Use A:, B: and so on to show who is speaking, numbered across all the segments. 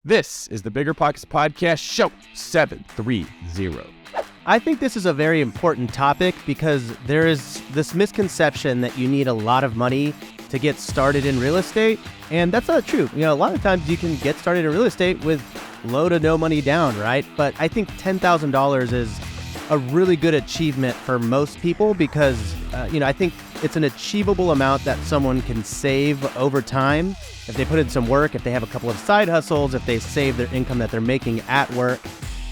A: This is the BiggerPockets podcast, show 730.
B: I think this is a very important topic because there is this misconception that you need a lot of money to get started in real estate, and that's not true. You know, a lot of times you can get started in real estate with low to no money down, right? But I think $10,000 is a really good achievement for most people because, I think it's an achievable amount that someone can save over time if they put in some work, if they have a couple of side hustles, if they save their income that they're making at work.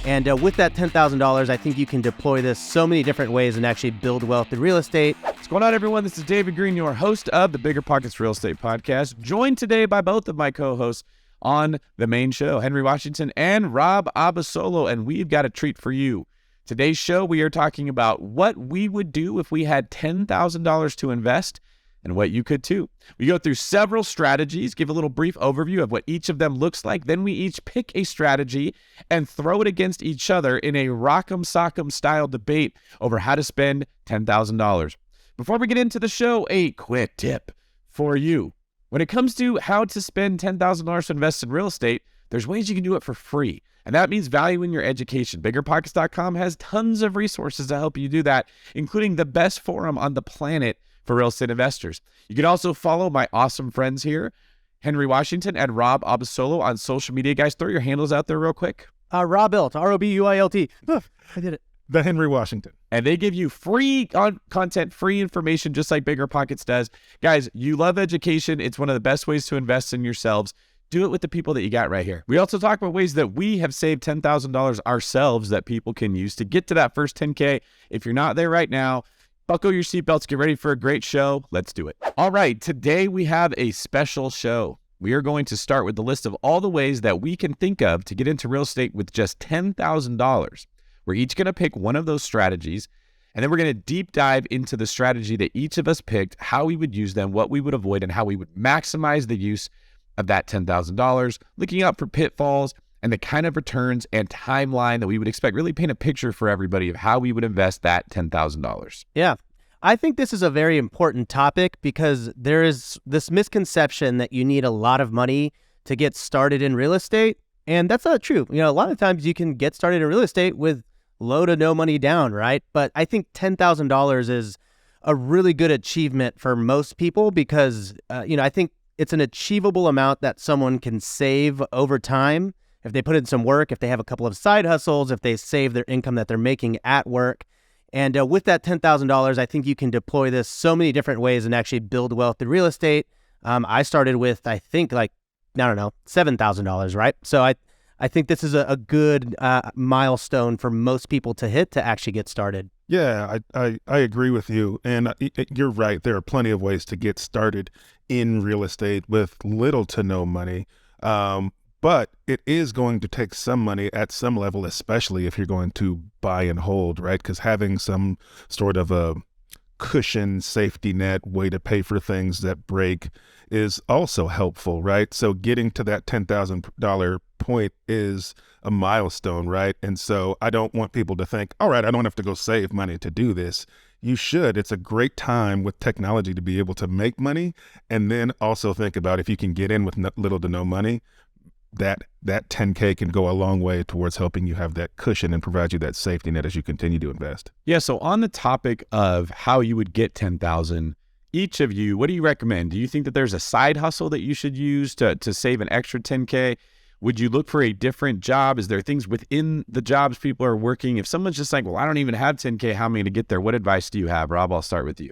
B: And with that $10,000, I think you can deploy this so many different ways and actually build wealth in real estate.
A: What's going on, everyone? This is David Greene, your host of the BiggerPockets Real Estate Podcast, joined today by both of my co-hosts on the main show, Henry Washington and Rob Abasolo, and we've got a treat for you. Today's show, we are talking about what we would do if we had $10,000 to invest and what you could too. We go through several strategies, give a little brief overview of what each of them looks like. Then we each pick a strategy and throw it against each other in a rock'em sock'em style debate over how to spend $10,000. Before we get into the show, a quick tip for you. When it comes to how to spend $10,000 to invest in real estate, there's ways you can do it for free. And that means valuing your education. BiggerPockets.com has tons of resources to help you do that, including the best forum on the planet for real estate investors. You can also follow my awesome friends here, Henry Washington and Rob Abasolo, on social media. Guys, throw your handles out there real quick.
B: Robilt, R-O-B-U-I-L-T. I did it.
C: The Henry Washington.
A: And they give you free content, free information, just like BiggerPockets does. Guys, you love education. It's one of the best ways to invest in yourselves. Do it with the people that you got right here. We also talk about ways that we have saved $10,000 ourselves that people can use to get to that first 10K. If you're not there right now, buckle your seatbelts, get ready for a great show. Let's do it. All right, today we have a special show. We are going to start with the list of all the ways that we can think of to get into real estate with just $10,000. We're each going to pick one of those strategies, and then we're going to deep dive into the strategy that each of us picked, how we would use them, what we would avoid, and how we would maximize the use of that $10,000, looking out for pitfalls and the kind of returns and timeline that we would expect, really paint a picture for everybody of how we would invest that $10,000.
B: Yeah. I think this is a very important topic because there is this misconception that you need a lot of money to get started in real estate. And that's not true. You know, a lot of times you can get started in real estate with low to no money down, right? But I think $10,000 is a really good achievement for most people because, I think it's an achievable amount that someone can save over time if they put in some work, if they have a couple of side hustles, if they save their income that they're making at work. And with that $10,000, I think you can deploy this so many different ways and actually build wealth in real estate. I started with, I think, $7,000, right? So I think this is a good milestone for most people to hit to actually get started.
C: Yeah, I agree with you. And you're right. There are plenty of ways to get started in real estate with little to no money. But it is going to take some money at some level, especially if you're going to buy and hold, right? Because having some sort of a cushion, safety net, way to pay for things that break is also helpful, right? So getting to that $10,000 point is a milestone, right? And so I don't want people to think, all right, I don't have to go save money to do this. You should. It's a great time with technology to be able to make money, and then also think about if you can get in with little to no money, that 10K can go a long way towards helping you have that cushion and provide you that safety net as you continue to invest.
A: Yeah, so on the topic of how you would get $10,000, each of you, what do you recommend? Do you think that there's a side hustle that you should use to save an extra 10K? Would you look for a different job? Is there things within the jobs people are working? If someone's just like, well, I don't even have 10K, how am I going to get there? What advice do you have? Rob, I'll start with you.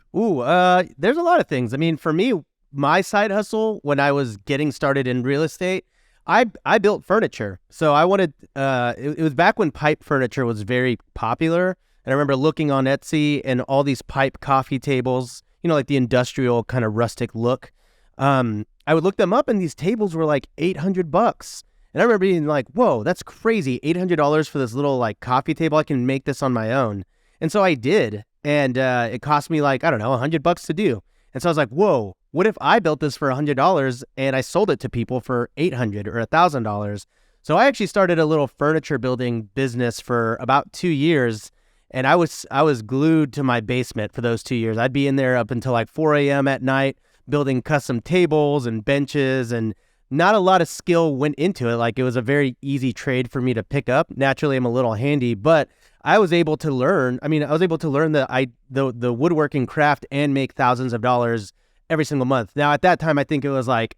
B: There's a lot of things. I mean, for me, my side hustle when I was getting started in real estate, I built furniture. So I wanted, it was back when pipe furniture was very popular. And I remember looking on Etsy and all these pipe coffee tables, like the industrial kind of rustic look. I would look them up and these tables were like $800. And I remember being like, whoa, that's crazy. $800 for this little coffee table. I can make this on my own. And so I did. And it cost me $100 to do. And so I was like, whoa, what if I built this for $100 and I sold it to people for $800 or $1,000? So I actually started a little furniture building business for about 2 years. And I was glued to my basement for those 2 years. I'd be in there up until 4 a.m. at night building custom tables and benches and not a lot of skill went into it. Like, it was a very easy trade for me to pick up. Naturally, I'm a little handy, but I was able to learn. I was able to learn the woodworking craft and make thousands of dollars every single month. Now, at that time, I think it was like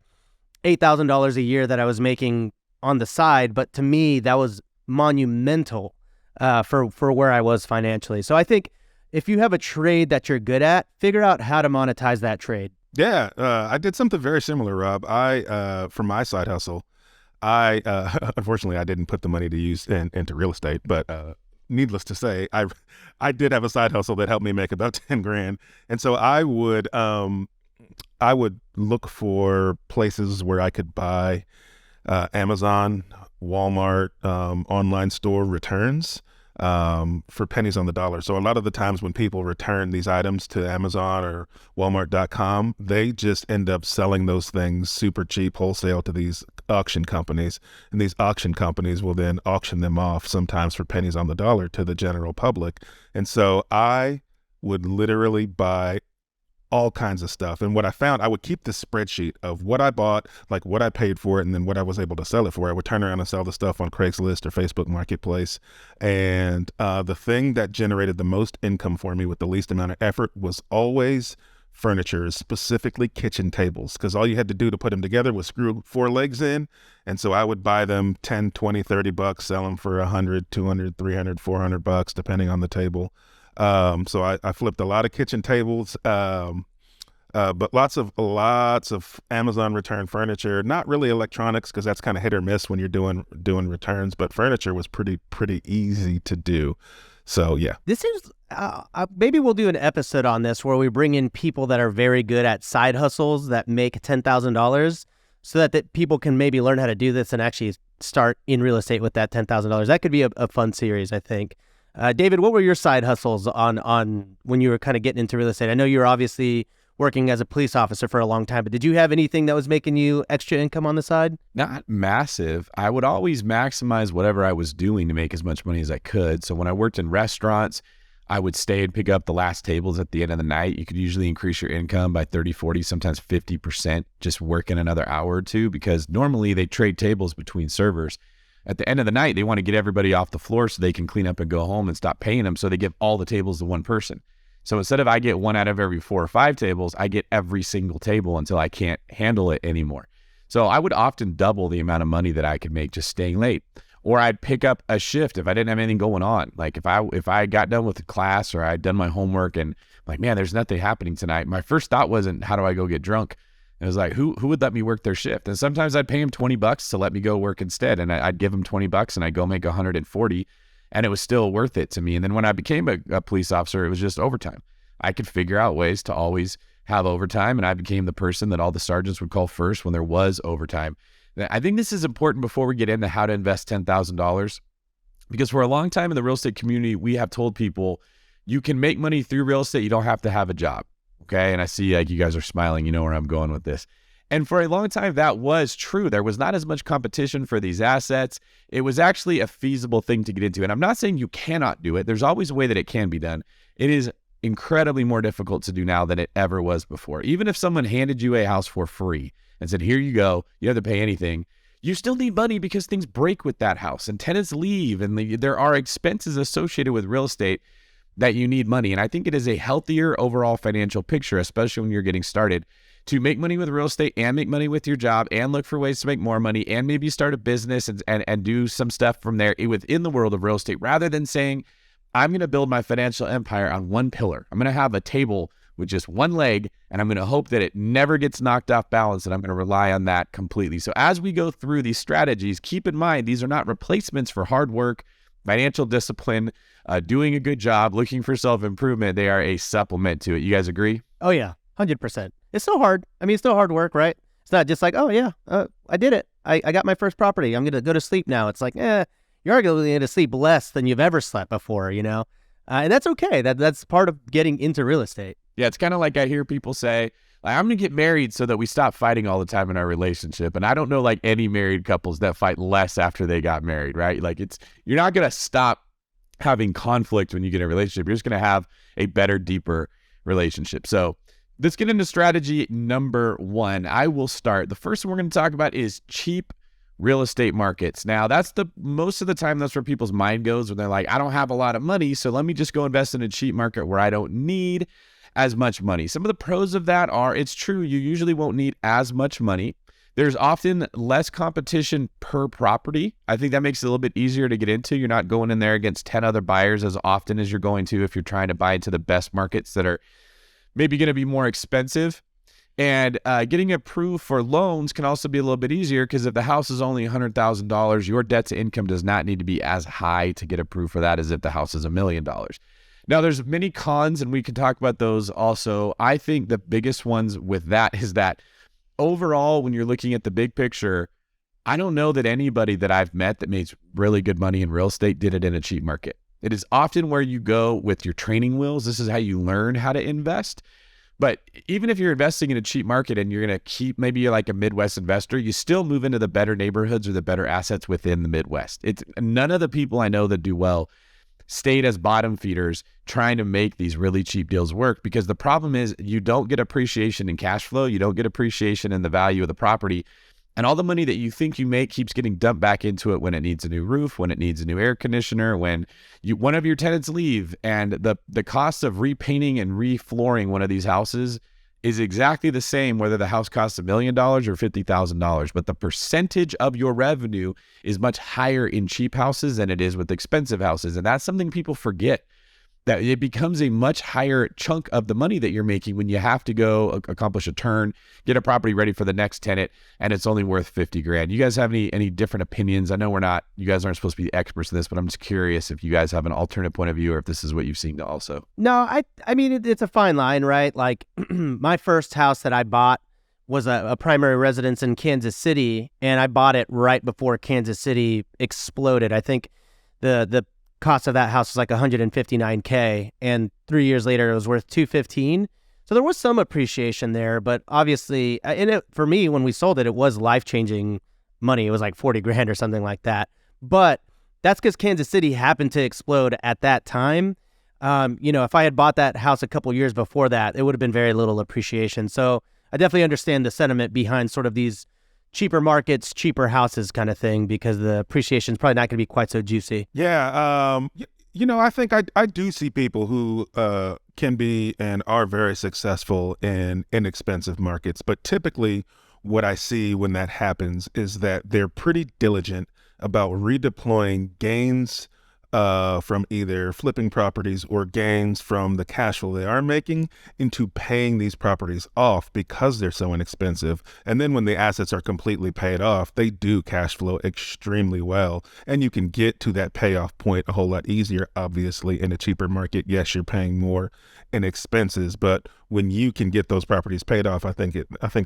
B: $8,000 a year that I was making on the side. But to me, that was monumental for where I was financially. So I think if you have a trade that you're good at, figure out how to monetize that trade.
C: Yeah, I did something very similar, Rob. For my side hustle, unfortunately, I didn't put the money to use into real estate, but needless to say, I did have a side hustle that helped me make about 10 grand. And so I would look for places where I could buy Amazon, Walmart, online store returns for pennies on the dollar. So a lot of the times when people return these items to Amazon or Walmart.com, they just end up selling those things super cheap wholesale to these auction companies. And these auction companies will then auction them off sometimes for pennies on the dollar to the general public. And so I would literally buy all kinds of stuff. And what I found, I would keep this spreadsheet of what I bought, like what I paid for it, and then what I was able to sell it for. I would turn around and sell the stuff on Craigslist or Facebook Marketplace. And the thing that generated the most income for me with the least amount of effort was always furniture, specifically kitchen tables, because all you had to do to put them together was screw 4 legs in. And so I would buy them 10, 20, 30 bucks, sell them for 100, 200, 300, 400 bucks, depending on the table. So I flipped a lot of kitchen tables, but lots of Amazon return furniture, not really electronics, because that's kind of hit or miss when you're doing returns, but furniture was pretty easy to do. So yeah.
B: This is, maybe we'll do an episode on this where we bring in people that are very good at side hustles that make $10,000 so that people can maybe learn how to do this and actually start in real estate with that $10,000. That could be a fun series, I think. David, what were your side hustles on when you were kind of getting into real estate? I know you were obviously working as a police officer for a long time, but did you have anything that was making you extra income on the side?
A: Not massive. I would always maximize whatever I was doing to make as much money as I could. So when I worked in restaurants, I would stay and pick up the last tables at the end of the night. You could usually increase your income by 30, 40, sometimes 50% just working another hour or two, because normally they trade tables between servers. At the end of the night, they want to get everybody off the floor so they can clean up and go home and stop paying them. So they give all the tables to one person. So instead of I get 1 out of every 4 or 5 tables, I get every single table until I can't handle it anymore. So I would often double the amount of money that I could make just staying late. Or I'd pick up a shift if I didn't have anything going on. Like if I got done with the class or I'd done my homework and like, man, there's nothing happening tonight. My first thought wasn't, how do I go get drunk? It was like, who would let me work their shift? And sometimes I'd pay them $20 to let me go work instead. And I'd give them $20 and I'd go make 140, and it was still worth it to me. And then when I became a police officer, it was just overtime. I could figure out ways to always have overtime. And I became the person that all the sergeants would call first when there was overtime. I think this is important before we get into how to invest $10,000, because for a long time in the real estate community, we have told people you can make money through real estate. You don't have to have a job. Okay. And I see like you guys are smiling, you know where I'm going with this. And for a long time, that was true. There was not as much competition for these assets. It was actually a feasible thing to get into. And I'm not saying you cannot do it. There's always a way that it can be done. It is incredibly more difficult to do now than it ever was before. Even if someone handed you a house for free and said, here you go, you don't have to pay anything, you still need money because things break with that house and tenants leave and there are expenses associated with real estate that you need money. And I think it is a healthier overall financial picture, especially when you're getting started, to make money with real estate and make money with your job and look for ways to make more money and maybe start a business and do some stuff from there within the world of real estate, rather than saying, I'm going to build my financial empire on one pillar. I'm going to have a table with just one leg, and I'm going to hope that it never gets knocked off balance, and I'm going to rely on that completely. So as we go through these strategies, keep in mind, these are not replacements for hard work, financial discipline, doing a good job, looking for self-improvement. They are a supplement to it. You guys agree?
B: Oh, yeah, 100%. It's still hard. I mean, it's still hard work, right? It's not just like, oh, yeah, I did it. I got my first property. I'm going to go to sleep now. It's like, you're arguably going to sleep less than you've ever slept before, you know? And that's okay. That's part of getting into real estate.
A: Yeah, it's kind of like I hear people say, I'm going to get married so that we stop fighting all the time in our relationship. And I don't know like any married couples that fight less after they got married, right? Like you're not going to stop having conflict when you get in a relationship. You're just going to have a better, deeper relationship. So Let's get into strategy number 1. I will start. The first one we're going to talk about is cheap real estate markets. Now, most of the time, that's where people's mind goes when they're like, I don't have a lot of money, so let me just go invest in a cheap market where I don't need as much money. Some of the pros of that are, it's true, you usually won't need as much money. There's often less competition per property. I think that makes it a little bit easier to get into. You're not going in there against 10 other buyers as often as you're going to if you're trying to buy into the best markets that are maybe going to be more expensive. And getting approved for loans can also be a little bit easier because if the house is only $100,000, your debt to income does not need to be as high to get approved for that as if the house is $1 million. Now, there's many cons, and we can talk about those also. I think the biggest ones with that is that overall, when you're looking at the big picture, I don't know that anybody that I've met that makes really good money in real estate did it in a cheap market. It is often where you go with your training wheels. This is how you learn how to invest. But even if you're investing in a cheap market and you're going to keep, maybe you're like a Midwest investor, you still move into the better neighborhoods or the better assets within the Midwest. It's none of the people I know that do well stayed as bottom feeders trying to make these really cheap deals work, because the problem is you don't get appreciation in cash flow. You don't get appreciation in the value of the property. And all the money that you think you make keeps getting dumped back into it when it needs a new roof, when it needs a new air conditioner, when one of your tenants leave. And the cost of repainting and reflooring one of these houses is exactly the same whether the house costs $1 million or $50,000. But the percentage of your revenue is much higher in cheap houses than it is with expensive houses. And that's something people forget, that it becomes a much higher chunk of the money that you're making when you have to go accomplish a turn, get a property ready for the next tenant, and it's only worth $50,000. You guys have any different opinions? I know you guys aren't supposed to be experts in this, but I'm just curious if you guys have an alternate point of view or if this is what you've seen also.
B: No, I mean, it's a fine line, right? Like my first house that I bought was a primary residence in Kansas City, and I bought it right before Kansas City exploded. I think the cost of that house was like $159K, and 3 years later it was worth $215. So there was some appreciation there, but obviously, for me, when we sold it, it was life-changing money. It was like $40,000 or something like that. But that's because Kansas City happened to explode at that time. If I had bought that house a couple years before that, it would have been very little appreciation. So I definitely understand the sentiment behind sort of these cheaper markets, cheaper houses kind of thing, because the appreciation is probably not going to be quite so juicy.
C: Yeah. I think I do see people who can be and are very successful in inexpensive markets. But typically what I see when that happens is that they're pretty diligent about redeploying gains from either flipping properties or gains from the cash flow they are making into paying these properties off because they're so inexpensive. And then when the assets are completely paid off, they do cash flow extremely well. And you can get to that payoff point a whole lot easier, obviously, in a cheaper market. Yes, you're paying more in expenses, but when you can get those properties paid off, I think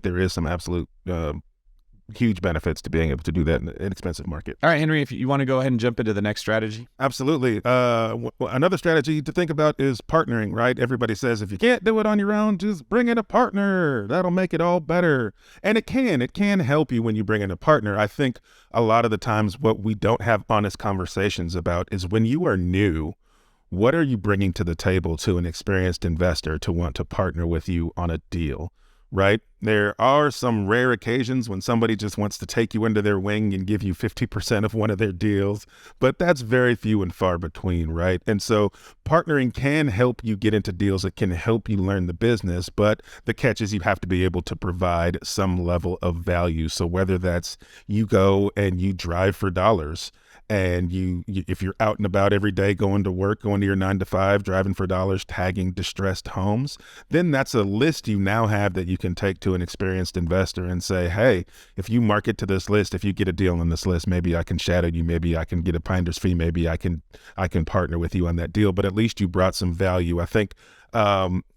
C: there is some absolute huge benefits to being able to do that in an inexpensive market.
A: All right, Henry, if you want to go ahead and jump into the next strategy.
C: Absolutely. Another strategy to think about is partnering, right? Everybody says if you can't do it on your own, just bring in a partner. That'll make it all better. And it can help you when you bring in a partner. I think a lot of the times what we don't have honest conversations about is when you are new, what are you bringing to the table to an experienced investor to want to partner with you on a deal? Right? There are some rare occasions when somebody just wants to take you under their wing and give you 50% of one of their deals, but that's very few and far between, right? And so partnering can help you get into deals. It can help you learn the business, but the catch is you have to be able to provide some level of value. So whether that's you go and you drive for dollars, and if you're out and about every day, going to work, going to your 9 to 5, driving for dollars, tagging distressed homes, then that's a list you now have that you can take to an experienced investor and say, hey, if you market to this list, if you get a deal on this list, maybe I can shadow you, maybe I can get a finder's fee, maybe I can partner with you on that deal, but at least you brought some value. I think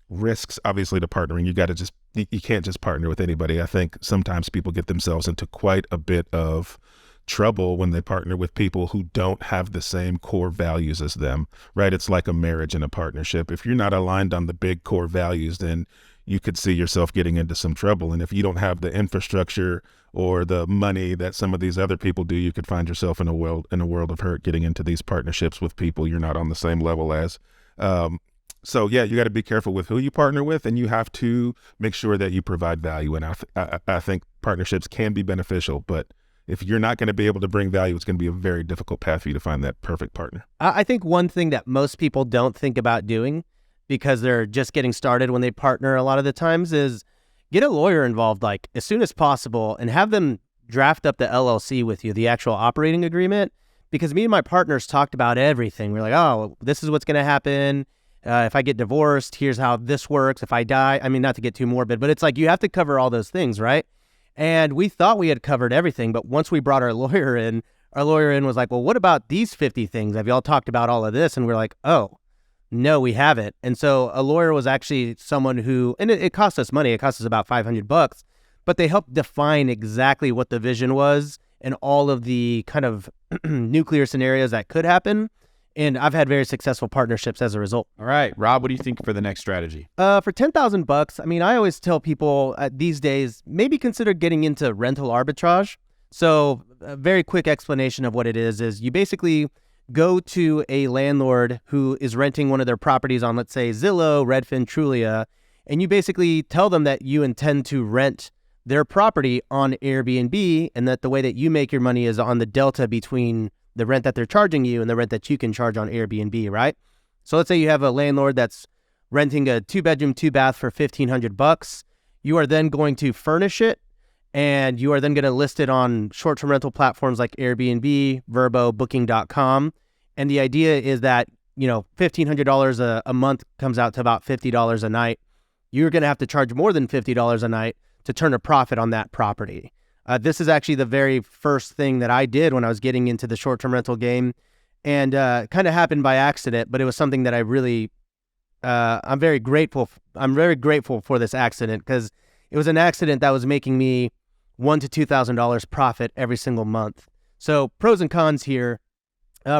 C: risks, obviously, to partnering, you can't just partner with anybody. I think sometimes people get themselves into quite a bit of trouble when they partner with people who don't have the same core values as them, right? It's like a marriage and a partnership. If you're not aligned on the big core values, then you could see yourself getting into some trouble. And if you don't have the infrastructure or the money that some of these other people do, you could find yourself in a world of hurt getting into these partnerships with people you're not on the same level as. So yeah, you got to be careful with who you partner with, and you have to make sure that you provide value. And I think partnerships can be beneficial, but if you're not going to be able to bring value, it's going to be a very difficult path for you to find that perfect partner.
B: I think one thing that most people don't think about doing because they're just getting started when they partner a lot of the times is get a lawyer involved like as soon as possible and have them draft up the LLC with you, the actual operating agreement. Because me and my partners talked about everything. We're like, oh, this is what's going to happen. If I get divorced, here's how this works. If I die, I mean, not to get too morbid, but it's like you have to cover all those things, right? And we thought we had covered everything, but once we brought our lawyer in was like, well, what about these 50 things? Have y'all talked about all of this? And we're like, oh, no, we haven't. And so a lawyer was actually someone who, and it cost us money. It cost us about $500, but they helped define exactly what the vision was and all of the kind of nuclear scenarios that could happen. And I've had very successful partnerships as a result.
A: All right, Rob, what do you think for the next strategy?
B: For $10,000, I mean, I always tell people these days, maybe consider getting into rental arbitrage. So a very quick explanation of what it is you basically go to a landlord who is renting one of their properties on, let's say, Zillow, Redfin, Trulia, and you basically tell them that you intend to rent their property on Airbnb and that the way that you make your money is on the delta between the rent that they're charging you and the rent that you can charge on Airbnb, right? So let's say you have a landlord that's renting a 2-bedroom, 2-bath for $1,500. You are then going to furnish it, and you are then going to list it on short-term rental platforms like Airbnb, Vrbo, Booking.com. And the idea is that, $1,500 a month comes out to about $50 a night. You're going to have to charge more than $50 a night to turn a profit on that property. This is actually the very first thing that I did when I was getting into the short-term rental game, and kind of happened by accident, but it was something that I really, I'm very grateful for this accident because it was an accident that was making me $1,000 to $2,000 profit every single month. So pros and cons here.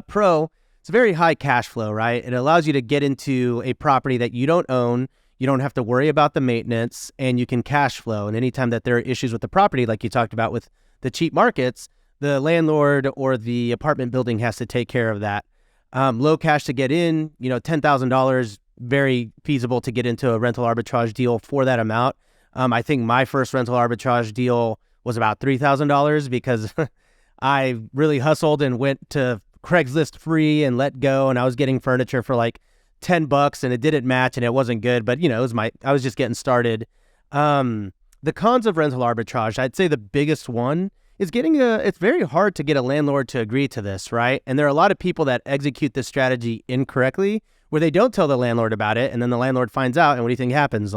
B: Pro, it's very high cash flow, right? It allows you to get into a property that you don't own. You don't have to worry about the maintenance, and you can cash flow. And anytime that there are issues with the property, like you talked about with the cheap markets, the landlord or the apartment building has to take care of that. Low cash to get in, $10,000, very feasible to get into a rental arbitrage deal for that amount. I think my first rental arbitrage deal was about $3,000 because I really hustled and went to Craigslist free and let go, and I was getting furniture for like $10 and it didn't match and it wasn't good, but I was just getting started. The cons of rental arbitrage, I'd say the biggest one is it's very hard to get a landlord to agree to this, right? And there are a lot of people that execute this strategy incorrectly where they don't tell the landlord about it, and then the landlord finds out, and what do you think happens?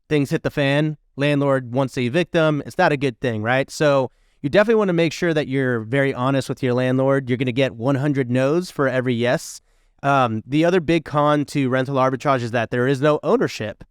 B: Things hit the fan, landlord wants to evict them. It's not a good thing, right? So you definitely want to make sure that you're very honest with your landlord. You're going to get 100 no's for every yes. The other big con to rental arbitrage is that there is no ownership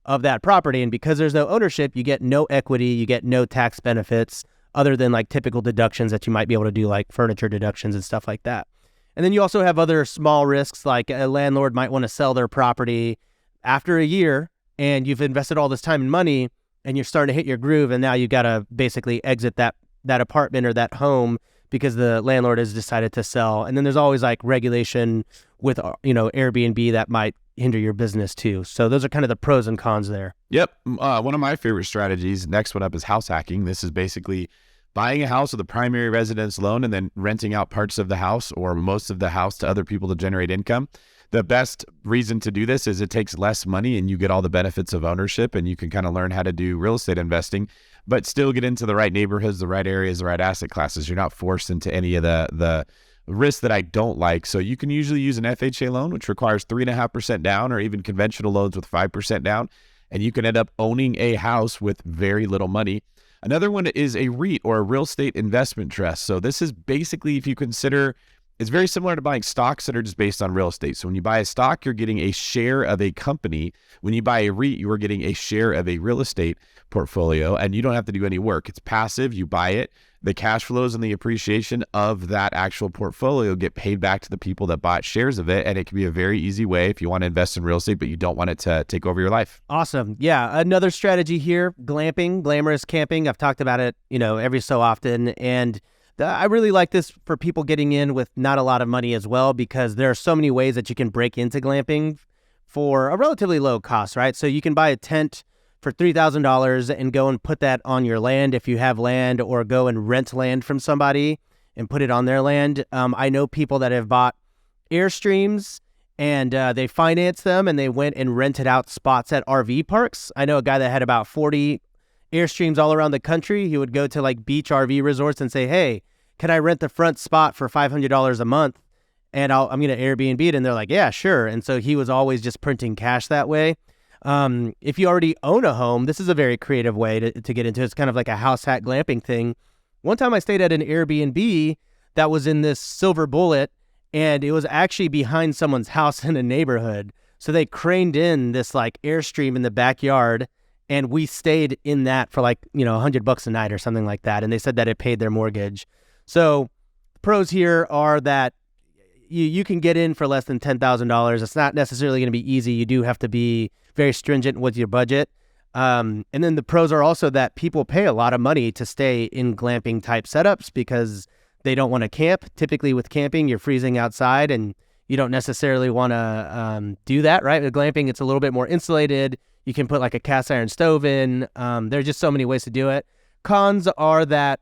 B: of that property. And because there's no ownership, you get no equity, you get no tax benefits other than like typical deductions that you might be able to do, like furniture deductions and stuff like that. And then you also have other small risks, like a landlord might want to sell their property after a year and you've invested all this time and money and you're starting to hit your groove, and now you got to basically exit that apartment or that home because the landlord has decided to sell. And then there's always like regulation with, Airbnb that might hinder your business too. So those are kind of the pros and cons there.
A: Yep. One of my favorite strategies, next one up, is house hacking. This is basically buying a house with a primary residence loan and then renting out parts of the house or most of the house to other people to generate income. The best reason to do this is it takes less money and you get all the benefits of ownership, and you can kind of learn how to do real estate investing, but still get into the right neighborhoods, the right areas, the right asset classes. You're not forced into any of the risks that I don't like. So you can usually use an FHA loan, which requires 3.5% down, or even conventional loans with 5% down. And you can end up owning a house with very little money. Another one is a REIT, or a real estate investment trust. So this is basically, if you consider, it's very similar to buying stocks that are just based on real estate. So when you buy a stock, you're getting a share of a company. When you buy a REIT, you are getting a share of a real estate portfolio, and you don't have to do any work. It's passive. You buy it. The cash flows and the appreciation of that actual portfolio get paid back to the people that bought shares of it. And it can be a very easy way if you want to invest in real estate, but you don't want it to take over your life.
B: Awesome. Yeah. Another strategy here, glamping, glamorous camping. I've talked about it, every so often. And I really like this for people getting in with not a lot of money as well, because there are so many ways that you can break into glamping. for a relatively low cost, right? So you can buy a tent for $3,000 and go and put that on your land if you have land, or go and rent land from somebody and put it on their land. I know people that have bought Airstreams and they financed them and they went and rented out spots at RV parks. I know a guy that had about 40 Airstreams all around the country. He would go to like beach RV resorts and say, hey, can I rent the front spot for $500 a month? And I'm going to Airbnb it. And they're like, yeah, sure. And so he was always just printing cash that way. If you already own a home, this is a very creative way to get into it. It's kind of like a house hack glamping thing. One time I stayed at an Airbnb that was in this Silver Bullet, and it was actually behind someone's house in a neighborhood. So they craned in this like Airstream in the backyard, and we stayed in that for like, $100 a night or something like that. And they said that it paid their mortgage. So the pros here are that you can get in for less than $10,000. It's not necessarily going to be easy. You do have to be very stringent with your budget. And then the pros are also that people pay a lot of money to stay in glamping type setups because they don't want to camp. Typically with camping, you're freezing outside and you don't necessarily want to do that, right? With glamping, it's a little bit more insulated. You can put like a cast iron stove in. There's just so many ways to do it. Cons are that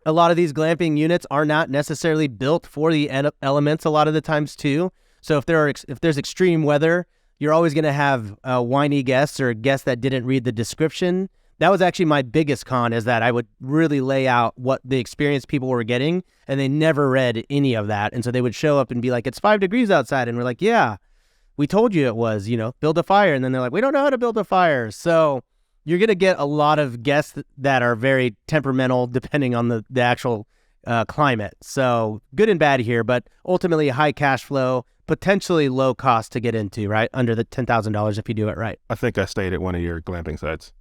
B: a lot of these glamping units are not necessarily built for the elements a lot of the times too. So if there's extreme weather, you're always going to have whiny guests or guests that didn't read the description. That was actually my biggest con, is that I would really lay out what the experience people were getting, and they never read any of that. And so they would show up and be like, it's 5 degrees outside. And we're like, yeah, we told you it was, build a fire. And then they're like, we don't know how to build a fire. So you're going to get a lot of guests that are very temperamental depending on the actual climate. So good and bad here, but ultimately high cash flow, potentially low cost to get into, right? Under the $10,000 if you do it right.
C: I think I stayed at one of your glamping sites.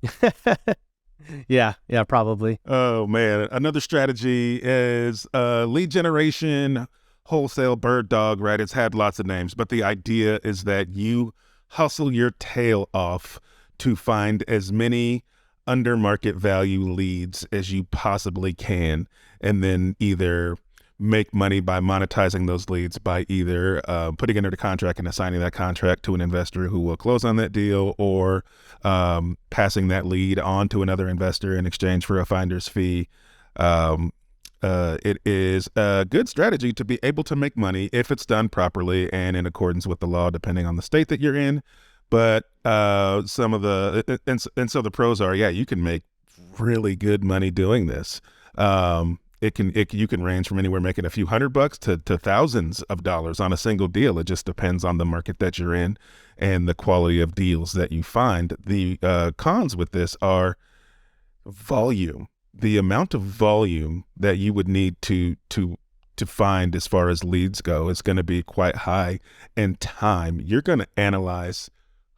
B: Yeah, probably.
C: Oh, man. Another strategy is lead generation, wholesale bird dog, right? It's had lots of names, but the idea is that you hustle your tail off to find as many under market value leads as you possibly can, and then either make money by monetizing those leads by either putting it under contract and assigning that contract to an investor who will close on that deal, or passing that lead on to another investor in exchange for a finder's fee. It is a good strategy to be able to make money if it's done properly and in accordance with the law, depending on the state that you're in. But some of the so the pros are, you can make really good money doing this. You can range from anywhere making a few $100 to thousands of dollars on a single deal. It just depends on the market that you're in and the quality of deals that you find. The cons with this are volume. The amount of volume that you would need to find as far as leads go is going to be quite high, and time. You're going to analyze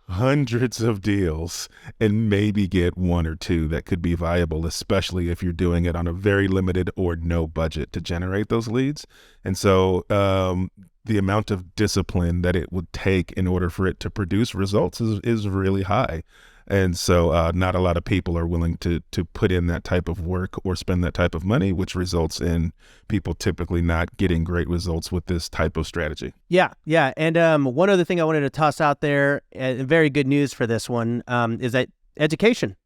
C: hundreds of deals and maybe get one or two that could be viable, especially if you're doing it on a very limited or no budget to generate those leads. And so the amount of discipline that it would take in order for it to produce results is really high. And so not a lot of people are willing to put in that type of work or spend that type of money, which results in people typically not getting great results with this type of strategy.
B: Yeah. And one other thing I wanted to toss out there, very good news for this one, is that education.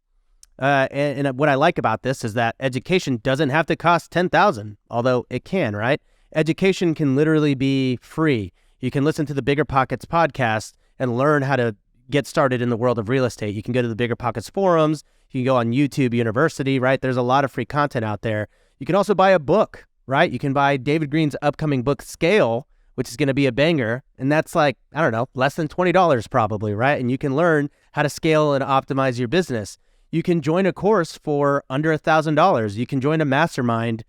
B: And what I like about this is that education doesn't have to cost $10,000, although it can, right? Education can literally be free. You can listen to the BiggerPockets podcast and learn how to get started in the world of real estate. You can go to the BiggerPockets forums. You can go on YouTube University, right? There's a lot of free content out there. You can also buy a book, right? You can buy David Greene's upcoming book, Scale, which is going to be a banger. And that's like, I don't know, less than $20 probably, right? And you can learn how to scale and optimize your business. You can join a course for under $1,000. You can join a mastermind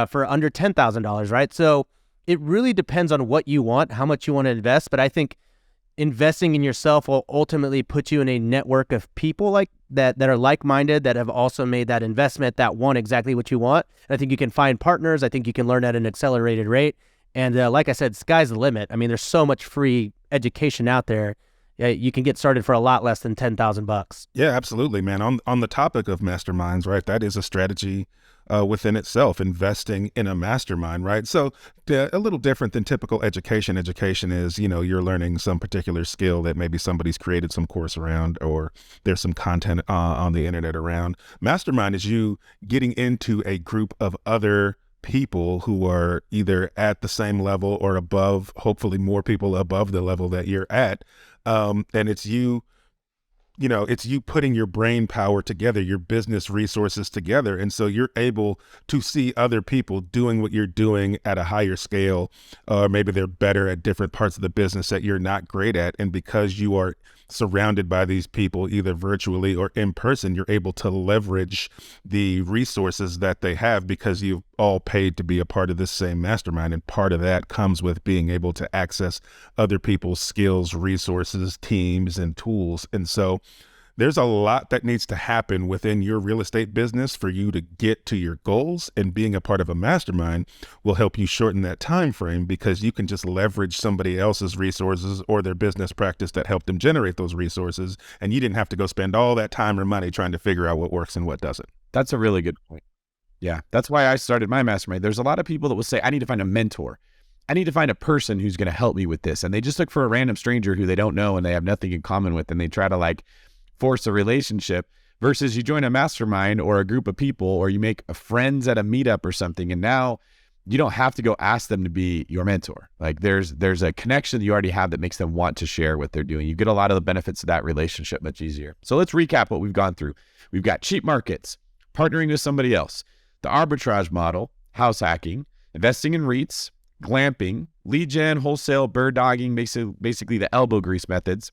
B: for under $10,000, right? So it really depends on what you want, how much you want to invest. But I think investing in yourself will ultimately put you in a network of people like that are like-minded, that have also made that investment, that want exactly what you want. And I think you can find partners. I think you can learn at an accelerated rate. And like I said, sky's the limit. I mean, there's so much free education out there. You can get started for a lot less than $10,000.
C: Yeah, absolutely, man. On the topic of masterminds, right? That is a strategy within itself, investing in a mastermind, right? So a little different than typical education. Education is, you're learning some particular skill that maybe somebody's created some course around, or there's some content on the internet around. Mastermind is you getting into a group of other people who are either at the same level or above, hopefully more people above the level that you're at. And it's it's you putting your brain power together, your business resources together. And so you're able to see other people doing what you're doing at a higher scale, or maybe they're better at different parts of the business that you're not great at. And because you are surrounded by these people, either virtually or in person, you're able to leverage the resources that they have because you've all paid to be a part of this same mastermind. And part of that comes with being able to access other people's skills, resources, teams, and tools. And so there's a lot that needs to happen within your real estate business for you to get to your goals, and being a part of a mastermind will help you shorten that time frame because you can just leverage somebody else's resources or their business practice that helped them generate those resources, and you didn't have to go spend all that time or money trying to figure out what works and what doesn't.
A: That's a really good point. Yeah, that's why I started my mastermind. There's a lot of people that will say, I need to find a mentor. I need to find a person who's going to help me with this. And they just look for a random stranger who they don't know and they have nothing in common with, and they try to force a relationship, versus you join a mastermind or a group of people, or you make friends at a meetup or something, and now you don't have to go ask them to be your mentor. There's a connection that you already have that makes them want to share what they're doing. You get a lot of the benefits of that relationship much easier. So let's recap what we've gone through. We've got cheap markets, partnering with somebody else, the arbitrage model, house hacking, investing in REITs, glamping, lead gen, wholesale, bird dogging, basically the elbow grease methods,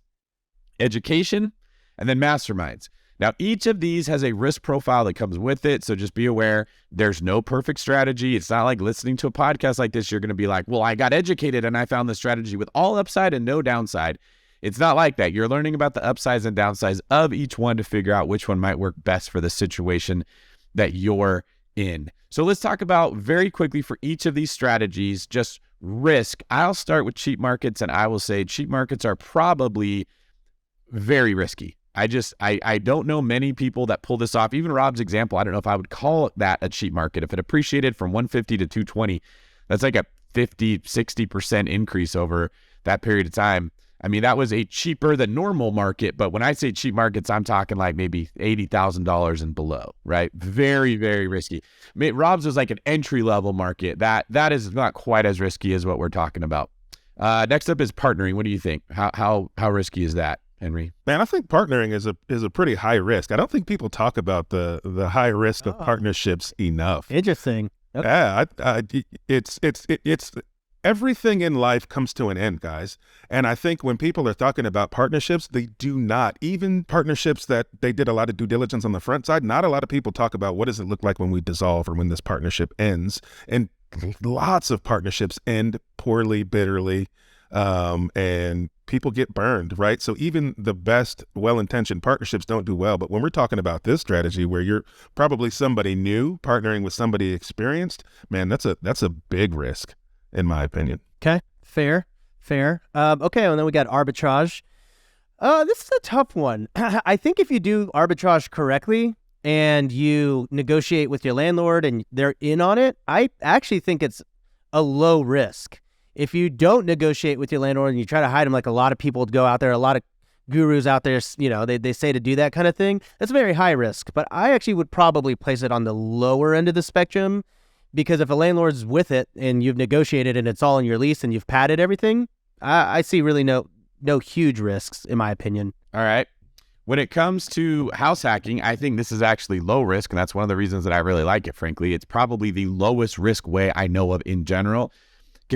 A: education, and then masterminds. Now, each of these has a risk profile that comes with it. So just be aware, there's no perfect strategy. It's not like listening to a podcast like this, you're going to be like, well, I got educated and I found the strategy with all upside and no downside. It's not like that. You're learning about the upsides and downsides of each one to figure out which one might work best for the situation that you're in. So let's talk about very quickly for each of these strategies, just risk. I'll start with cheap markets, and I will say cheap markets are probably very risky. I don't know many people that pull this off. Even Rob's example, I don't know if I would call that a cheap market. If it appreciated from 150 to 220, that's like a 50, 60% increase over that period of time. I mean, that was a cheaper than normal market, but when I say cheap markets, I'm talking like maybe $80,000 and below, right? Very, very risky. I mean, Rob's was like an entry-level market. That is not quite as risky as what we're talking about. Next up is partnering. What do you think? How risky is that, Henry?
C: Man, I think partnering is a pretty high risk. I don't think people talk about the high risk of partnerships enough.
B: Interesting. Okay.
C: Yeah, it's everything in life comes to an end, guys. And I think when people are talking about partnerships, they do not. Even partnerships that they did a lot of due diligence on the front side, not a lot of people talk about what does it look like when we dissolve or when this partnership ends. And lots of partnerships end poorly, bitterly, and people get burned, right? So even the best well-intentioned partnerships don't do well. But when we're talking about this strategy where you're probably somebody new partnering with somebody experienced, man, that's a big risk, in my opinion.
B: Okay, fair. Okay, and then we got arbitrage. This is a tough one. I think if you do arbitrage correctly and you negotiate with your landlord and they're in on it, I actually think it's a low risk. If you don't negotiate with your landlord and you try to hide them, like a lot of people go out there, a lot of gurus out there, they say to do that kind of thing, that's very high risk. But I actually would probably place it on the lower end of the spectrum, because if a landlord's with it and you've negotiated and it's all in your lease and you've padded everything, I see really no huge risks, in my opinion.
A: All right. When it comes to house hacking, I think this is actually low risk, and that's one of the reasons that I really like it, frankly. It's probably the lowest risk way I know of in general to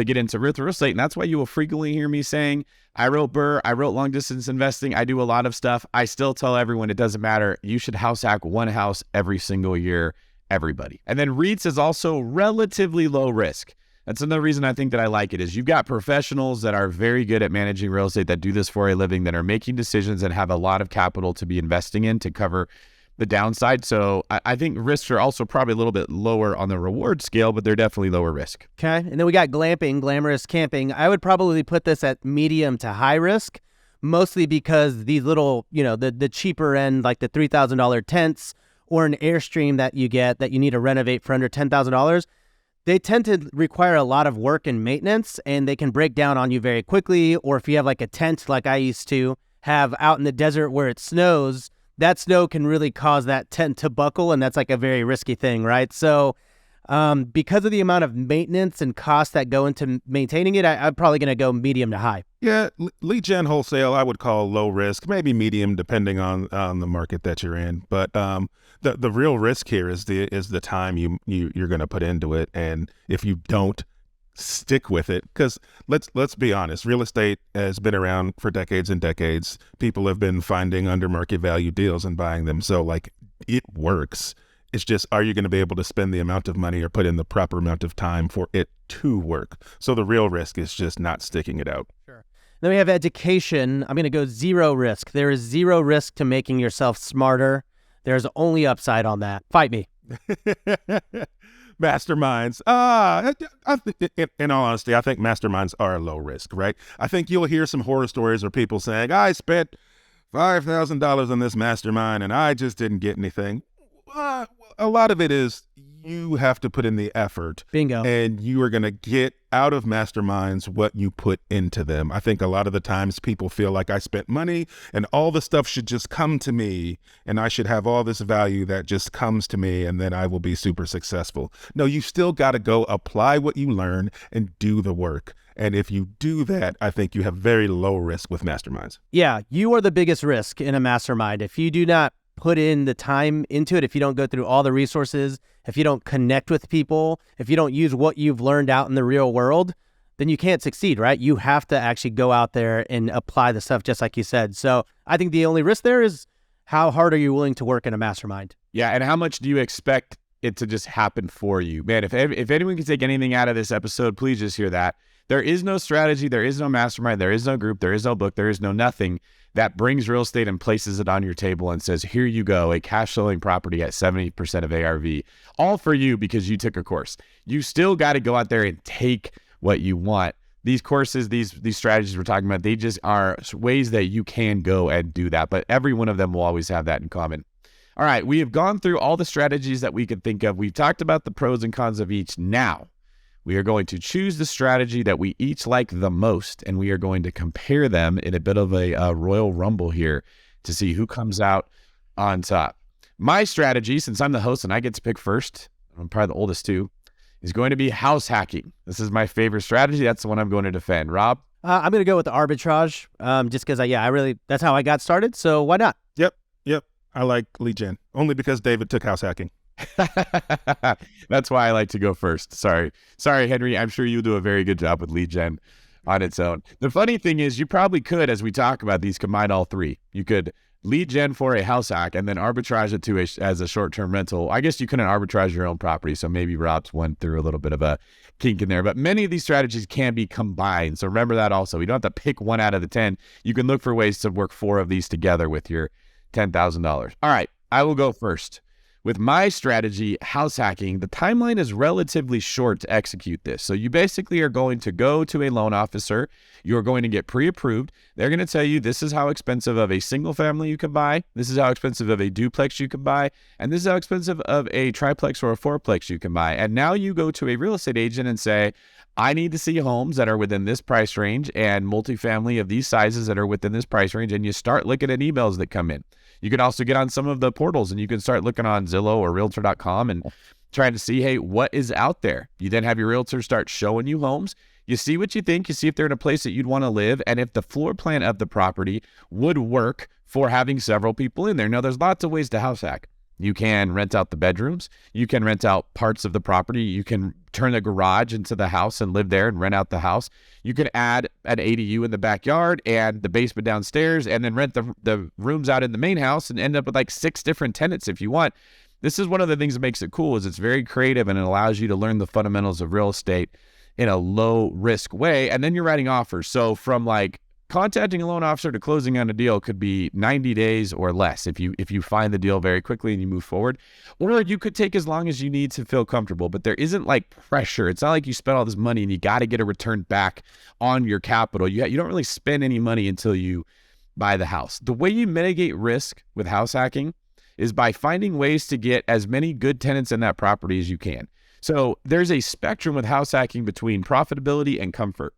A: get into real estate, and that's why you will frequently hear me saying, I wrote BRRRR, I wrote long distance investing, I do a lot of stuff. I still tell everyone it doesn't matter. You should house hack one house every single year, everybody. And then REITs is also relatively low risk. That's another reason I think that I like it, is you've got professionals that are very good at managing real estate, that do this for a living, that are making decisions and have a lot of capital to be investing in to cover the downside. So I think risks are also probably a little bit lower on the reward scale, but they're definitely lower risk.
B: Okay. And then we got glamping, glamorous camping. I would probably put this at medium to high risk, mostly because these little, the cheaper end, like the $3,000 tents or an Airstream that you get that you need to renovate for under $10,000, they tend to require a lot of work and maintenance, and they can break down on you very quickly. Or if you have like a tent like I used to have out in the desert where it snows, that snow can really cause that tent to buckle, and that's like a very risky thing, right? So because of the amount of maintenance and cost that go into maintaining it, I'm probably going to go medium to high.
C: Yeah, lead gen wholesale I would call low risk, maybe medium depending on the market that you're in. But the real risk here is the time you're going to put into it, and if you don't stick with it, because let's be honest, real estate has been around for decades and decades. People have been finding under market value deals and buying them, so like it works. It's just, are you going to be able to spend the amount of money or put in the proper amount of time for it to work? So the real risk is just not sticking it out.
B: Sure. Then we have education. I'm going to go zero risk. There is zero risk to making yourself smarter. There's only upside on that. Fight me.
C: Masterminds. In all honesty, I think masterminds are low risk, right? I think you'll hear some horror stories of people saying, I spent $5,000 on this mastermind and I just didn't get anything. A lot of it is you have to put in the effort.
B: Bingo.
C: And you are going to get out of masterminds what you put into them. I think a lot of the times people feel like I spent money and all the stuff should just come to me and I should have all this value that just comes to me and then I will be super successful. No, you still got to go apply what you learn and do the work. And if you do that, I think you have very low risk with masterminds.
B: Yeah, you are the biggest risk in a mastermind. If you do not put in the time into it, if you don't go through all the resources, if you don't connect with people, if you don't use what you've learned out in the real world, then you can't succeed, right? You have to actually go out there and apply the stuff just like you said. So I think the only risk there is how hard are you willing to work in a mastermind?
A: Yeah, and how much do you expect it to just happen for you? Man, if anyone can take anything out of this episode, please just hear that. There is no strategy, there is no mastermind, there is no group, there is no book, there is no nothing that brings real estate and places it on your table and says, here you go, a cash flowing property at 70% of ARV, all for you because you took a course. You still got to go out there and take what you want. These courses, these strategies we're talking about, they just are ways that you can go and do that, but every one of them will always have that in common. All right, we have gone through all the strategies that we could think of. We've talked about the pros and cons of each. Now, we are going to choose the strategy that we each like the most, and we are going to compare them in a bit of a Royal Rumble here to see who comes out on top. My strategy, since I'm the host and I get to pick first, I'm probably the oldest too, is going to be house hacking. This is my favorite strategy. That's the one I'm going to defend. Rob?
B: I'm going to go with the arbitrage just because that's how I got started. So why not?
C: Yep. I like lead gen only because David took house hacking.
A: That's why I like to go first. Sorry, Henry. I'm sure you do a very good job with lead gen on its own. The funny thing is you probably could, as we talk about these, combine all three. You could lead gen for a house hack and then arbitrage it as a short-term rental. I guess you couldn't arbitrage your own property, so maybe Rob's went through a little bit of a kink in there. But many of these strategies can be combined, so remember that also. You don't have to pick one out of the 10. You can look for ways to work 4 of these together with your $10,000. All right, I will go first. With my strategy, house hacking, the timeline is relatively short to execute this. So you basically are going to go to a loan officer. You're going to get pre-approved. They're going to tell you this is how expensive of a single family you can buy. This is how expensive of a duplex you can buy. And this is how expensive of a triplex or a fourplex you can buy. And now you go to a real estate agent and say, I need to see homes that are within this price range and multifamily of these sizes that are within this price range. And you start looking at emails that come in. You can also get on some of the portals and you can start looking on Zillow or Realtor.com and trying to see, hey, what is out there? You then have your realtor start showing you homes. You see what you think. You see if they're in a place that you'd want to live and if the floor plan of the property would work for having several people in there. Now, there's lots of ways to house hack. You can rent out the bedrooms. You can rent out parts of the property. You can turn the garage into the house and live there and rent out the house. You can add an ADU in the backyard and the basement downstairs and then rent the rooms out in the main house and end up with like 6 different tenants if you want. This is one of the things that makes it cool is it's very creative and it allows you to learn the fundamentals of real estate in a low risk way. And then you're writing offers. So from like contacting a loan officer to closing on a deal could be 90 days or less if you find the deal very quickly and you move forward. Or you could take as long as you need to feel comfortable, but there isn't like pressure. It's not like you spent all this money and you got to get a return back on your capital. You don't really spend any money until you buy the house. The way you mitigate risk with house hacking is by finding ways to get as many good tenants in that property as you can. So there's a spectrum with house hacking between profitability and comfort.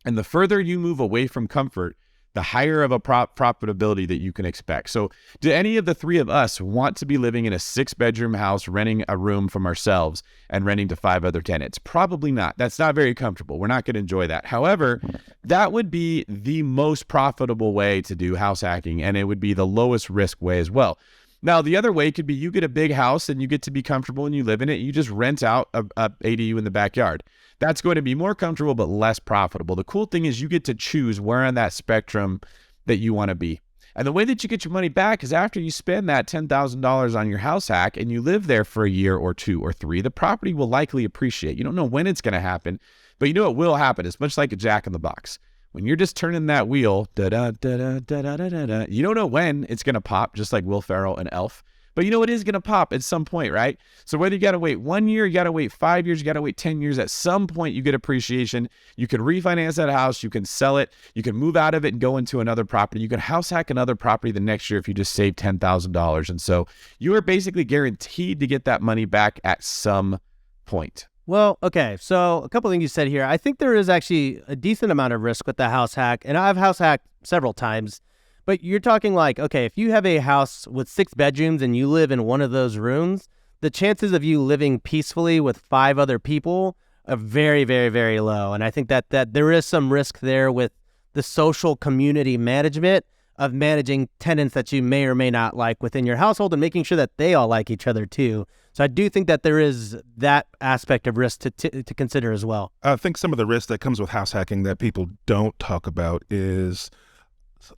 A: And the further you move away from comfort, the higher of a profitability that you can expect. So do any of the three of us want to be living in a 6-bedroom house, renting a room from ourselves and renting to 5 other tenants? Probably not. That's not very comfortable. We're not going to enjoy that. However, that would be the most profitable way to do house hacking, and it would be the lowest risk way as well. Now, the other way could be you get a big house and you get to be comfortable and you live in it. You just rent out a ADU in the backyard. That's going to be more comfortable but less profitable. The cool thing is you get to choose where on that spectrum that you want to be. And the way that you get your money back is after you spend that $10,000 on your house hack and you live there for a year or 2 or 3, the property will likely appreciate. You don't know when it's going to happen, but you know it will happen. It's much like a jack in the box. When you're just turning that wheel, you don't know when it's going to pop, just like Will Ferrell and Elf. But you know it is going to pop at some point, right? So whether you got to wait 1 year, you got to wait 5 years, you got to wait 10 years, at some point you get appreciation. You can refinance that house, you can sell it, you can move out of it and go into another property. You can house hack another property the next year if you just save $10,000. And so you are basically guaranteed to get that money back at some point.
B: Well, okay, so a couple things you said here. I think there is actually a decent amount of risk with the house hack, and I've house hacked several times, but you're talking like, okay, if you have a house with 6 bedrooms and you live in one of those rooms, the chances of you living peacefully with 5 other people are very, very, very low. And I think that there is some risk there with the social community management of managing tenants that you may or may not like within your household and making sure that they all like each other too. So I do think that there is that aspect of risk to consider as well.
C: I think some of the risk that comes with house hacking that people don't talk about is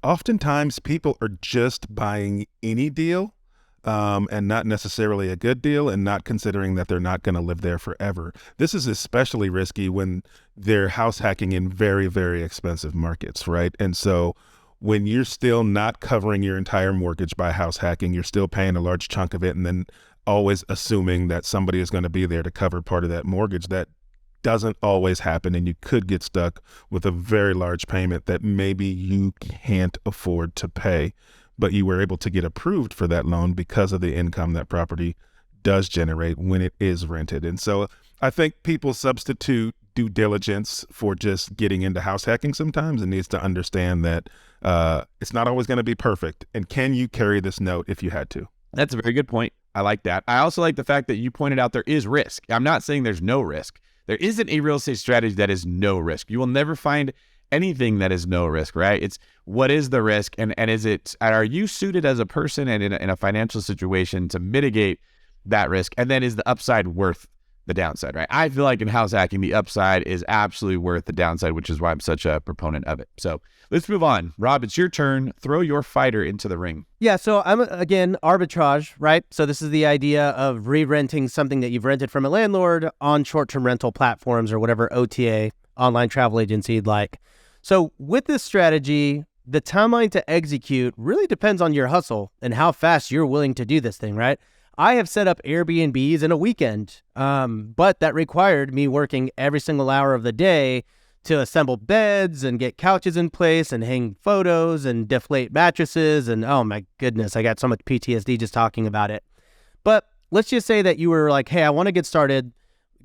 C: oftentimes people are just buying any deal and not necessarily a good deal, and not considering that they're not going to live there forever. This is especially risky when they're house hacking in very, very expensive markets, right? And so when you're still not covering your entire mortgage by house hacking, you're still paying a large chunk of it, and then always assuming that somebody is going to be there to cover part of that mortgage. That doesn't always happen, and you could get stuck with a very large payment that maybe you can't afford to pay, but you were able to get approved for that loan because of the income that property does generate when it is rented. And so I think people substitute due diligence for just getting into house hacking sometimes, and needs to understand that it's not always going to be perfect. And can you carry this note if you had to?
A: That's a very good point. I like that. I also like the fact that you pointed out there is risk. I'm not saying there's no risk. There isn't a real estate strategy that is no risk. You will never find anything that is no risk, right? It's what is the risk, and are you suited as a person and in a financial situation to mitigate that risk? And then is the upside worth the downside, right? I feel like in house hacking, the upside is absolutely worth the downside, which is why I'm such a proponent of it. So let's move on. Rob, it's your turn. Throw your fighter into the ring.
B: Yeah, so I'm, again, arbitrage, right? So this is the idea of re-renting something that you've rented from a landlord on short-term rental platforms or whatever OTA, online travel agency you'd like. So with this strategy, the timeline to execute really depends on your hustle and how fast you're willing to do this thing, right? I have set up Airbnbs in a weekend, but that required me working every single hour of the day to assemble beds and get couches in place and hang photos and deflate mattresses. And oh my goodness, I got so much PTSD just talking about it. But let's just say that you were like, hey, I want to get started.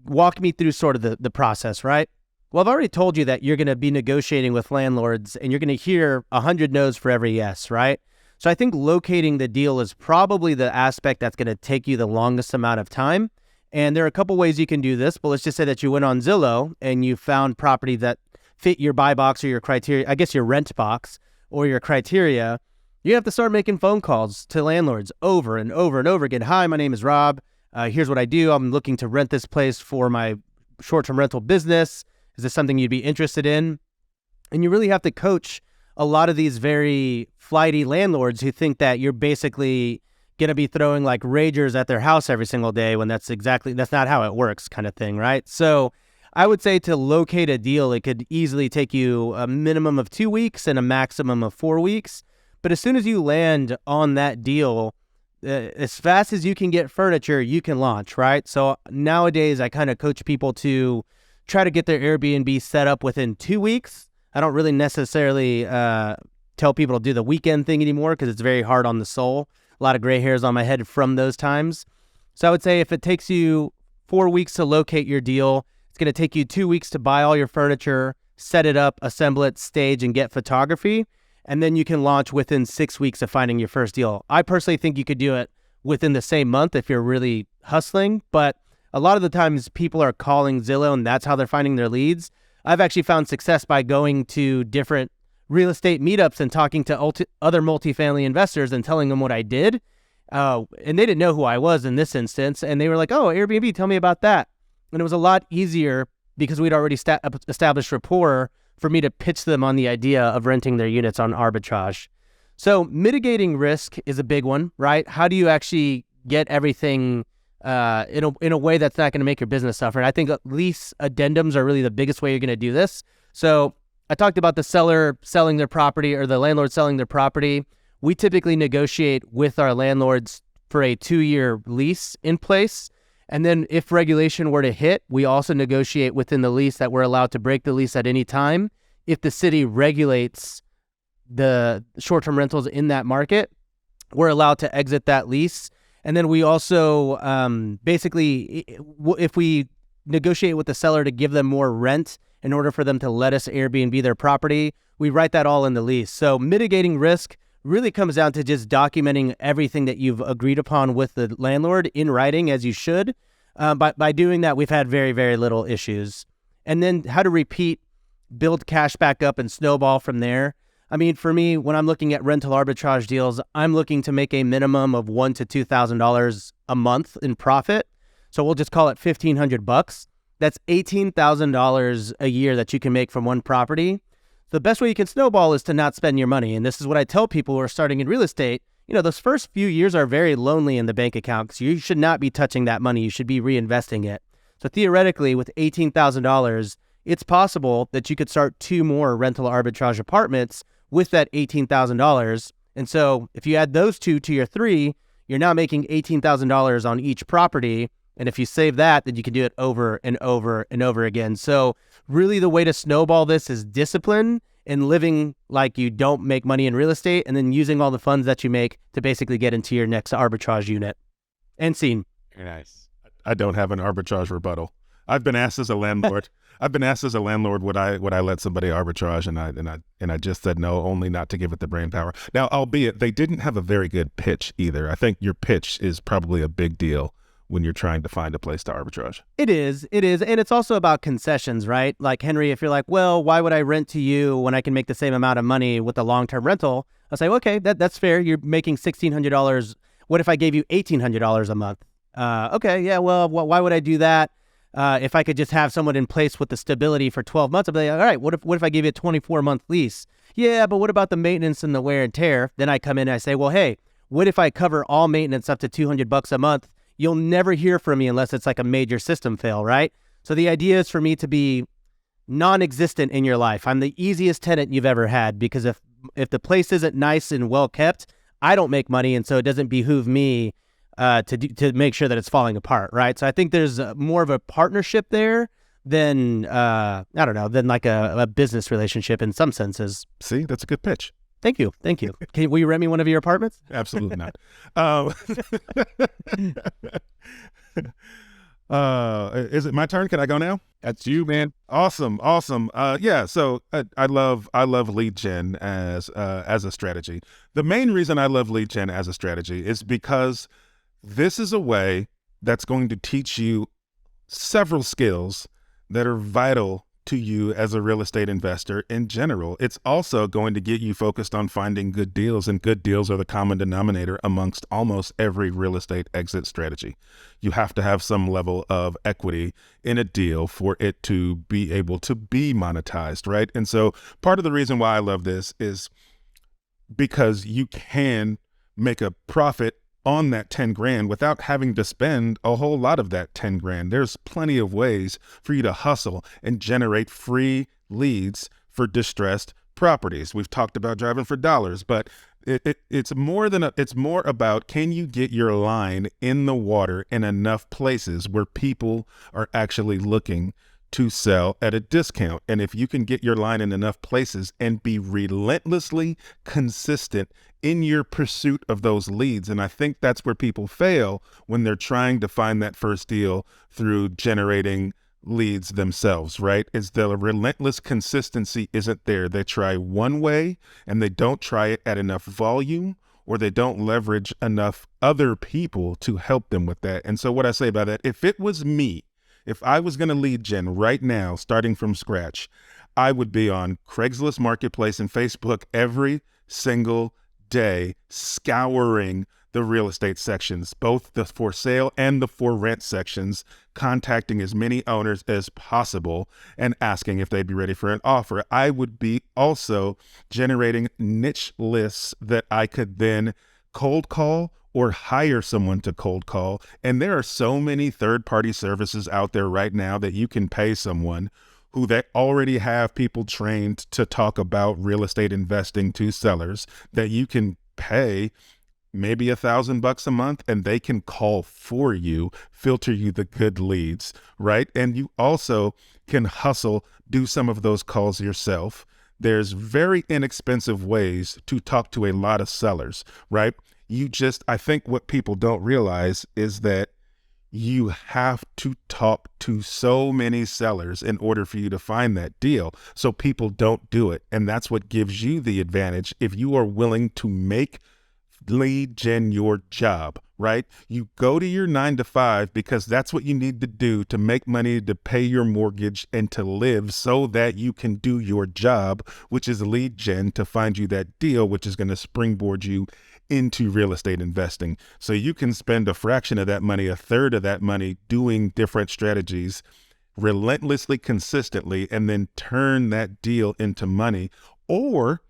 B: Walk me through sort of the process, right? Well, I've already told you that you're going to be negotiating with landlords and you're going to hear 100 no's for every yes, right? So I think locating the deal is probably the aspect that's going to take you the longest amount of time. And there are a couple ways you can do this, but let's just say that you went on Zillow and you found property that fit your buy box or your criteria, I guess your rent box or your criteria. You have to start making phone calls to landlords over and over and over again. Hi, my name is Rob. Here's what I do. I'm looking to rent this place for my short-term rental business. Is this something you'd be interested in? And you really have to coach a lot of these very flighty landlords who think that you're basically going to be throwing like ragers at their house every single day when that's not how it works, kind of thing, right? So I would say to locate a deal, it could easily take you a minimum of 2 weeks and a maximum of 4 weeks. But as soon as you land on that deal, as fast as you can get furniture, you can launch, right? So nowadays I kind of coach people to try to get their Airbnb set up within 2 weeks. I don't really necessarily tell people to do the weekend thing anymore because it's very hard on the soul. a lot of gray hairs on my head from those times. So I would say if it takes you 4 weeks to locate your deal, it's going to take you 2 weeks to buy all your furniture, set it up, assemble it, stage, and get photography. And then you can launch within 6 weeks of finding your first deal. I personally think you could do it within the same month if you're really hustling, but a lot of the times people are calling Zillow and that's how they're finding their leads. I've actually found success by going to different real estate meetups and talking to other multifamily investors and telling them what I did. And they didn't know who I was in this instance. And they were like, oh, Airbnb, tell me about that. And it was a lot easier because we'd already established rapport for me to pitch them on the idea of renting their units on Arbitrage. So mitigating risk is a big one, right? How do you actually get everything in a way that's not going to make your business suffer? And I think lease addendums are really the biggest way you're going to do this. So I talked about the seller selling their property or the landlord selling their property. We typically negotiate with our landlords for a 2-year lease in place. And then if regulation were to hit, we also negotiate within the lease that we're allowed to break the lease at any time if the city regulates the short-term rentals in that market. We're allowed to exit that lease. And then we also basically, if we negotiate with the seller to give them more rent in order for them to let us Airbnb their property, we write that all in the lease. So mitigating risk really comes down to just documenting everything that you've agreed upon with the landlord in writing, as you should. By doing that, we've had very, very little issues. And then how to repeat, build cash back up and snowball from there. I mean, for me, when I'm looking at rental arbitrage deals, I'm looking to make a minimum of $1,000 to $2,000 a month in profit. So we'll just call it $1,500. That's $18,000 a year that you can make from one property. The best way you can snowball is to not spend your money. And this is what I tell people who are starting in real estate. You know, those first few years are very lonely in the bank account because you should not be touching that money. You should be reinvesting it. So theoretically, with $18,000, it's possible that you could start 2 more rental arbitrage apartments with that $18,000. And so if you add those 2 to your 3, you're now making $18,000 on each property. And if you save that, then you can do it over and over and over again. So really the way to snowball this is discipline and living like you don't make money in real estate and then using all the funds that you make to basically get into your next arbitrage unit. And scene.
A: Very nice.
C: I don't have an arbitrage rebuttal. I've been asked as a landlord. Would I let somebody arbitrage, and I just said no, only not to give it the brain power. Now, albeit they didn't have a very good pitch either. I think your pitch is probably a big deal when you're trying to find a place to arbitrage.
B: It is. And it's also about concessions, right? Like, Henry, if you're like, well, why would I rent to you when I can make the same amount of money with a long-term rental? I'll say, okay, that's fair. You're making $1,600. What if I gave you $1,800 a month? Okay, yeah, well, why would I do that? If I could just have someone in place with the stability for 12 months, I'd be like, all right, what if I give you a 24-month lease? Yeah, but what about the maintenance and the wear and tear? Then I come in and I say, well, hey, what if I cover all maintenance up to $200 a month? You'll never hear from me unless it's like a major system fail, right? So the idea is for me to be non-existent in your life. I'm the easiest tenant you've ever had because if the place isn't nice and well kept, I don't make money, and so it doesn't behoove me to make sure that it's falling apart, right? So I think there's more of a partnership there than than like a business relationship in some senses.
C: See, that's a good pitch.
B: Thank you. Will you rent me one of your apartments?
C: Absolutely not. Is it my turn? Can I go now?
A: That's you, man.
C: Awesome. Yeah. So I love lead gen as a strategy. The main reason I love lead gen as a strategy is because this is a way that's going to teach you several skills that are vital to you as a real estate investor in general. It's also going to get you focused on finding good deals, and good deals are the common denominator amongst almost every real estate exit strategy. You have to have some level of equity in a deal for it to be able to be monetized, right? And so part of the reason why I love this is because you can make a profit on that 10 grand without having to spend a whole lot of that 10 grand. There's plenty of ways for you to hustle and generate free leads for distressed properties. We've talked about driving for dollars, but it's more about, can you get your line in the water in enough places where people are actually looking to sell at a discount? And if you can get your line in enough places and be relentlessly consistent in your pursuit of those leads. And I think that's where people fail when they're trying to find that first deal through generating leads themselves, right? Is the relentless consistency isn't there. They try one way and they don't try it at enough volume, or they don't leverage enough other people to help them with that. And so what I say by that, if it was me, if I was going to lead gen right now, starting from scratch, I would be on Craigslist Marketplace and Facebook every single day, scouring the real estate sections, both the for sale and the for rent sections, contacting as many owners as possible and asking if they'd be ready for an offer. I would be also generating niche lists that I could then cold call or hire someone to cold call. And there are so many third-party services out there right now that you can pay someone who they already have people trained to talk about real estate investing to sellers, that you can pay maybe $1,000 a month and they can call for you, filter you the good leads, right? And you also can hustle, do some of those calls yourself. There's very inexpensive ways to talk to a lot of sellers, right? I think what people don't realize is that you have to talk to so many sellers in order for you to find that deal. So people don't do it. And that's what gives you the advantage if you are willing to make lead gen your job, right? You go to your 9 to 5 because that's what you need to do to make money, to pay your mortgage and to live, so that you can do your job, which is lead gen, to find you that deal, which is going to springboard you into real estate investing. So you can spend a fraction of that money, a third of that money, doing different strategies relentlessly, consistently, and then turn that deal into money. Or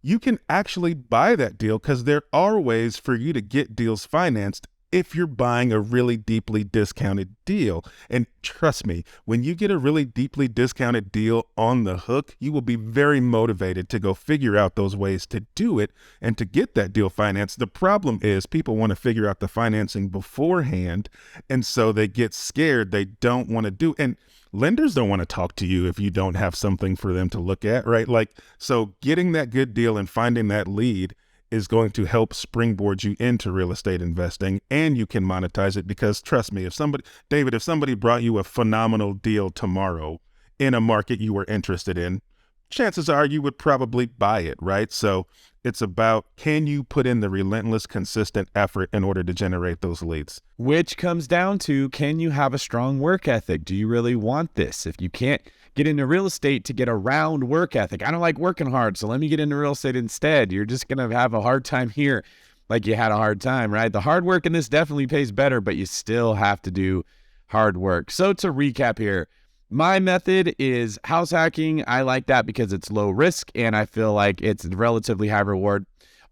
C: you can actually buy that deal, because there are ways for you to get deals financed if you're buying a really deeply discounted deal. And trust me, when you get a really deeply discounted deal on the hook, you will be very motivated to go figure out those ways to do it and to get that deal financed. The problem is people want to figure out the financing beforehand, and so they get scared. They don't want to do, and lenders don't want to talk to you if you don't have something for them to look at, right? So getting that good deal and finding that lead is going to help springboard you into real estate investing, and you can monetize it, because trust me, if somebody brought you a phenomenal deal tomorrow in a market you were interested in, chances are you would probably buy it, right? So it's about, can you put in the relentless, consistent effort in order to generate those leads?
A: Which comes down to, can you have a strong work ethic? Do you really want this? If you can't get into real estate to get around work ethic, I don't like working hard, so let me get into real estate instead, you're just going to have a hard time here, like you had a hard time, right? The hard work in this definitely pays better, but you still have to do hard work. So to recap here, my method is house hacking. I like that because it's low risk and I feel like it's relatively high reward.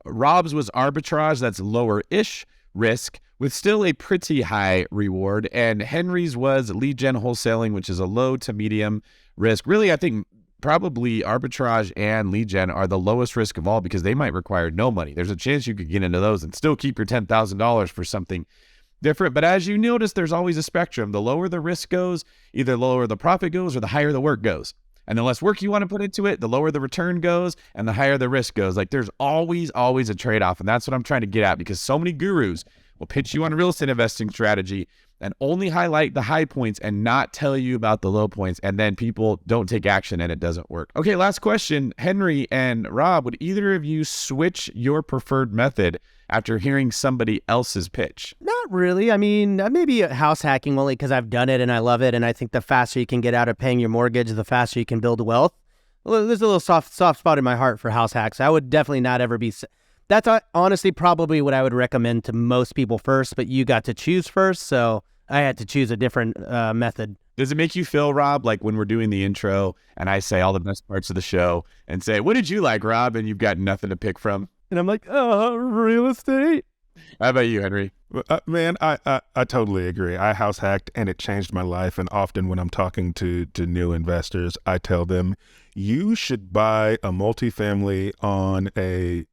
A: Rob's was arbitrage. That's lower-ish risk with still a pretty high reward. And Henry's was lead gen wholesaling, which is a low to medium risk. Really, I think probably arbitrage and lead gen are the lowest risk of all, because they might require no money. There's a chance you could get into those and still keep your $10,000 for something different. But as you notice, there's always a spectrum. The lower the risk goes, either the lower the profit goes or the higher the work goes. And the less work you want to put into it, the lower the return goes and the higher the risk goes. Like, there's always a trade-off. And that's what I'm trying to get at, because so many gurus will pitch you on a real estate investing strategy and only highlight the high points and not tell you about the low points. And then people don't take action and it doesn't work. Okay, last question. Henry and Rob, would either of you switch your preferred method after hearing somebody else's pitch?
B: Not really. I mean, maybe house hacking only because I've done it and I love it. And I think the faster you can get out of paying your mortgage, the faster you can build wealth. There's a little soft spot in my heart for house hacks. I would definitely not ever be... That's honestly probably what I would recommend to most people first, but you got to choose first, so I had to choose a different method.
A: Does it make you feel, Rob, like when we're doing the intro and I say all the best parts of the show and say, what did you like, Rob? And you've got nothing to pick from?
B: And I'm like, real estate.
A: How about you, Henry?
C: Man, I totally agree. I house hacked and it changed my life. And often when I'm talking to new investors, I tell them, you should buy a multifamily on a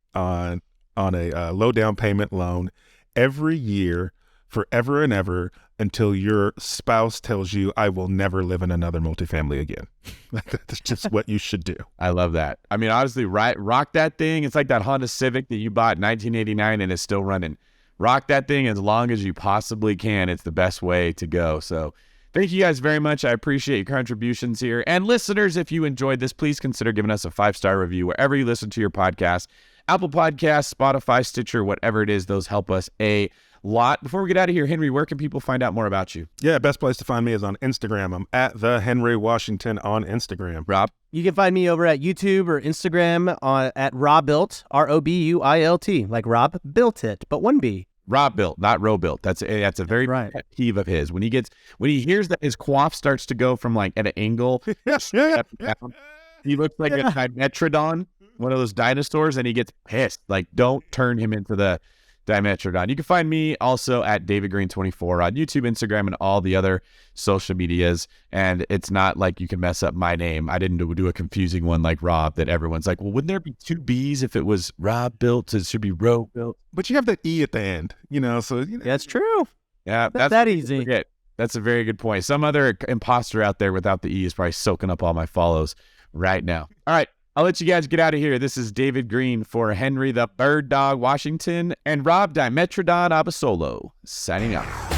C: low down payment loan every year forever and ever until your spouse tells you, I will never live in another multifamily again. That's just what you should do.
A: I love that. I mean, honestly, rock that thing. It's like that Honda Civic that you bought in 1989 and is still running. Rock that thing as long as you possibly can. It's the best way to go. So thank you guys very much. I appreciate your contributions here. And listeners, if you enjoyed this, please consider giving us a 5-star review wherever you listen to your podcast. Apple Podcasts, Spotify, Stitcher, whatever it is, those help us a lot. Before we get out of here, Henry, where can people find out more about you?
C: Yeah, best place to find me is on Instagram. I'm at the Henry Washington on Instagram.
A: Rob?
B: You can find me over at YouTube or Instagram at Robuilt, Robuilt, like Rob built it, but one B.
A: Rob built, not Roe built. That's a very pet peeve of his. When he hears that his quaff starts to go from like at an angle, he looks like a Dimetrodon, one of those dinosaurs, and he gets pissed. Like, don't turn him into the Dimetrodon. You can find me also at David Greene 24 on YouTube, Instagram, and all the other social medias. And it's not like you can mess up my name. I didn't do a confusing one like Rob that everyone's like, well, wouldn't there be 2 B's if it was Rob built? It should be Roe built.
C: But you have that E at the end, so.
B: That's true.
A: Yeah,
B: that's that easy.
A: Forget. That's a very good point. Some other imposter out there without the E is probably soaking up all my follows right now. All right. I'll let you guys get out of here. This is David Greene for Henry the Bird Dog Washington and Rob Dimetrodon Abasolo signing off.